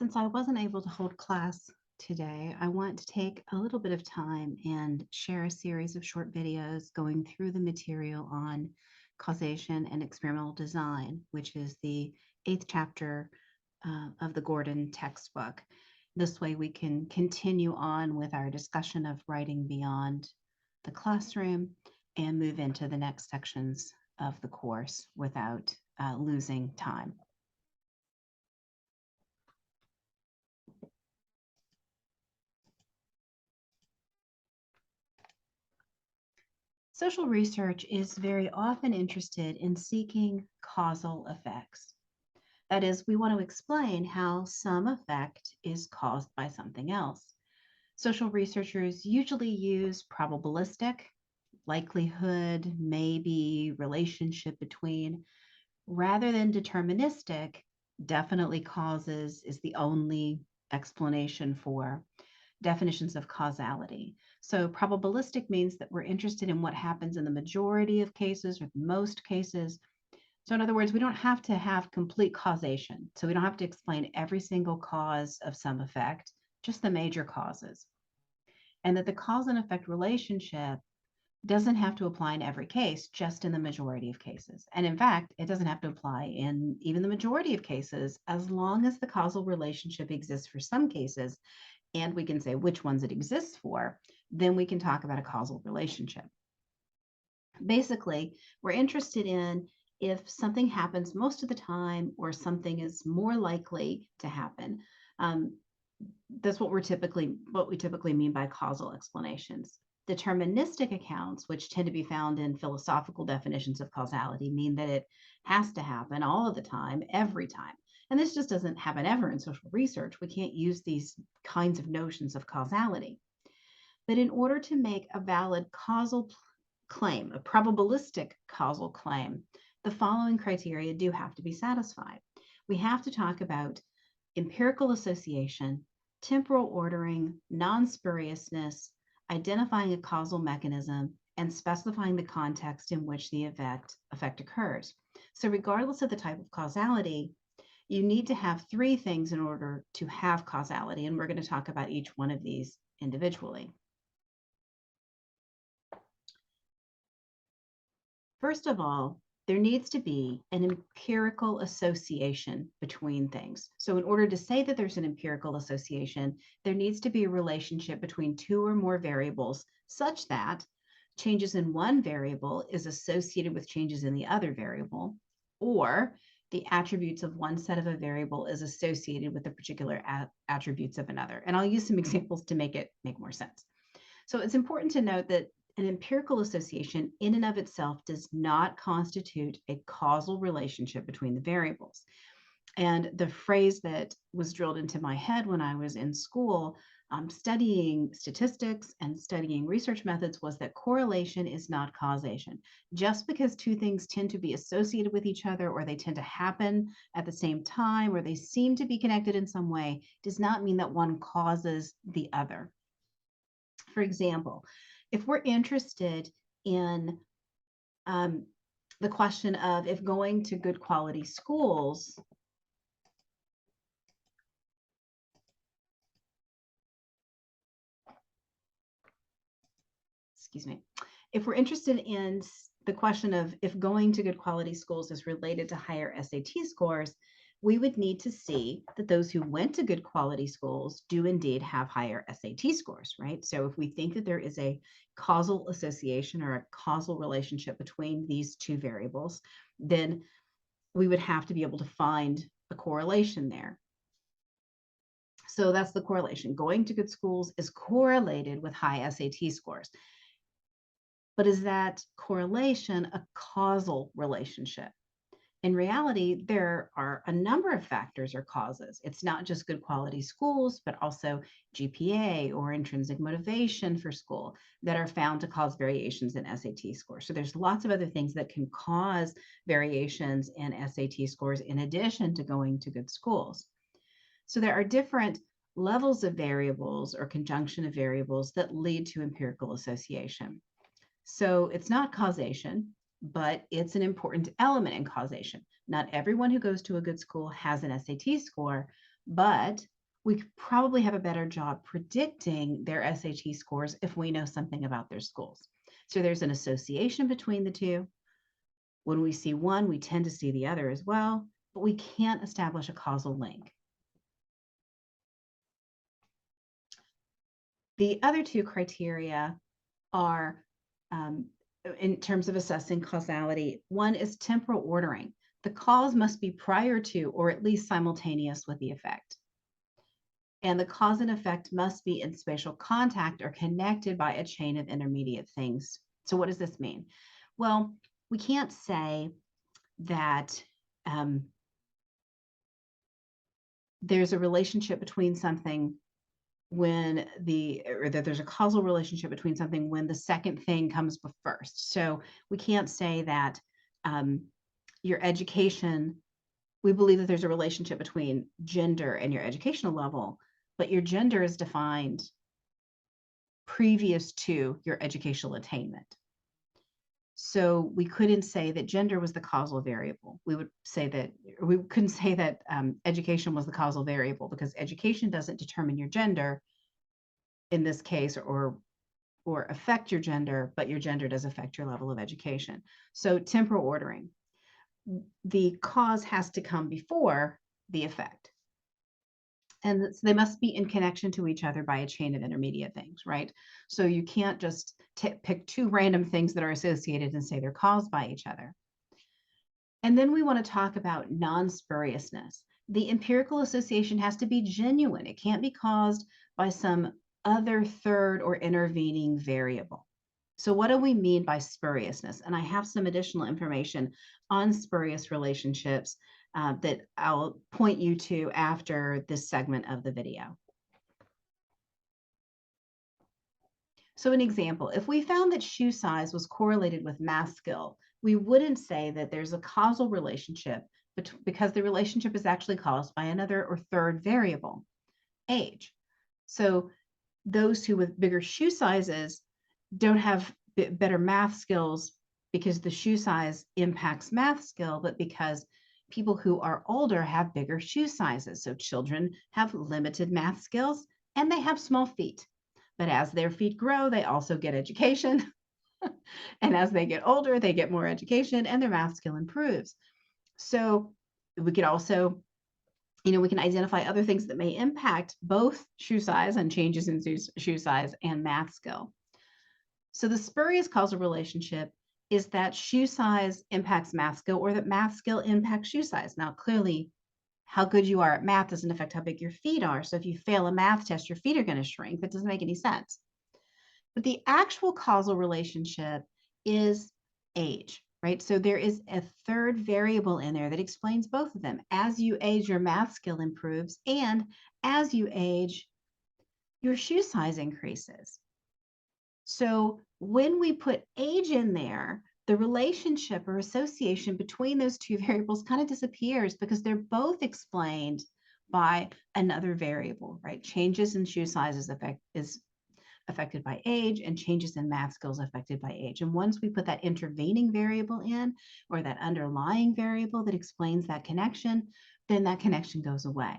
Since I wasn't able to hold class today, I want to take a little bit of time and share a series of short videos going through the material on causation and experimental design, which is the 8th chapter of the Gordon textbook. This way we can continue on with our discussion of writing beyond the classroom and move into the next sections of the course without losing time. Social research is very often interested in seeking causal effects. That is, we want to explain how some effect is caused by something else. Social researchers usually use probabilistic, likelihood, maybe, relationship between, rather than deterministic, definitely causes is the only explanation for definitions of causality. So probabilistic means that we're interested in what happens in the majority of cases or most cases. So in other words, we don't have to have complete causation. So we don't have to explain every single cause of some effect, just the major causes. And that the cause and effect relationship doesn't have to apply in every case, just in the majority of cases. And in fact, it doesn't have to apply in even the majority of cases, as long as the causal relationship exists for some cases, and we can say which ones it exists for, then we can talk about a causal relationship. Basically, we're interested in if something happens most of the time or something is more likely to happen. That's what we typically mean by causal explanations. Deterministic accounts, which tend to be found in philosophical definitions of causality, mean that it has to happen all of the time, every time. And this just doesn't happen ever in social research. We can't use these kinds of notions of causality. But in order to make a valid causal claim, a probabilistic causal claim, the following criteria do have to be satisfied. We have to talk about empirical association, temporal ordering, non-spuriousness, identifying a causal mechanism, and specifying the context in which the effect occurs. So regardless of the type of causality, you need to have three things in order to have causality, and we're going to talk about each one of these individually. First of all, there needs to be an empirical association between things. So in order to say that there's an empirical association, there needs to be a relationship between two or more variables such that changes in one variable is associated with changes in the other variable, or the attributes of one set of a variable is associated with the particular attributes of another. And I'll use some examples to make it make more sense. So it's important to note that an empirical association in and of itself does not constitute a causal relationship between the variables. And the phrase that was drilled into my head when I was in school, studying statistics and studying research methods, was that correlation is not causation. Just because two things tend to be associated with each other, or they tend to happen at the same time, or they seem to be connected in some way, does not mean that one causes the other. For example, if we're interested in the question of if going to good quality schools if we're interested in the question of if going to good quality schools is related to higher SAT scores, we would need to see that those who went to good quality schools do indeed have higher SAT scores, right? So if we think that there is a causal association or a causal relationship between these two variables, then we would have to be able to find a correlation there. So that's the correlation. Going to good schools is correlated with high SAT scores. But is that correlation a causal relationship? In reality, there are a number of factors or causes. It's not just good quality schools, but also GPA or intrinsic motivation for school that are found to cause variations in SAT scores. So there's lots of other things that can cause variations in SAT scores in addition to going to good schools. So there are different levels of variables or conjunction of variables that lead to empirical association. So it's not causation, but it's an important element in causation. Not everyone who goes to a good school has an SAT score, but we could probably have a better job predicting their SAT scores if we know something about their schools. So there's an association between the two. When we see one, we tend to see the other as well, but we can't establish a causal link. The other two criteria are, in terms of assessing causality, one is temporal ordering. The cause must be prior to or at least simultaneous with the effect. And the cause and effect must be in spatial contact or connected by a chain of intermediate things. So what does this mean? Well, we can't say that there's a relationship between something when or that there's a causal relationship between something when the second thing comes first. So we can't say that your education, we believe that there's a relationship between gender and your educational level, but your gender is defined previous to your educational attainment. So we couldn't say that gender was the causal variable. We would say that, we couldn't say that education was the causal variable, because education doesn't determine your gender in this case, or affect your gender, but your gender does affect your level of education. So temporal ordering, the cause has to come before the effect. And they must be in connection to each other by a chain of intermediate things, right? So you can't just pick two random things that are associated and say they're caused by each other. And then we want to talk about non-spuriousness. The empirical association has to be genuine. It can't be caused by some other third or intervening variable. So what do we mean by spuriousness? And I have some additional information on spurious relationships that I'll point you to after this segment of the video. So an example, if we found that shoe size was correlated with math skill, we wouldn't say that there's a causal relationship, because the relationship is actually caused by another or third variable, age. So those who with bigger shoe sizes don't have better math skills because the shoe size impacts math skill, but because people who are older have bigger shoe sizes. So children have limited math skills and they have small feet. But as their feet grow, they also get education. And as they get older, they get more education and their math skill improves. So we could also, we can identify other things that may impact both shoe size and changes in shoe size and math skill. So the spurious causal relationship is that shoe size impacts math skill, or that math skill impacts shoe size. Now, clearly, how good you are at math doesn't affect how big your feet are. So if you fail a math test, your feet are going to shrink. That doesn't make any sense. But the actual causal relationship is age, right? So there is a third variable in there that explains both of them. As you age, your math skill improves, and as you age, your shoe size increases. So when we put age in there, the relationship or association between those two variables kind of disappears, because they're both explained by another variable, right? Changes in shoe size is affected by age, and changes in math skills affected by age. And once we put that intervening variable in, or that underlying variable that explains that connection, then that connection goes away.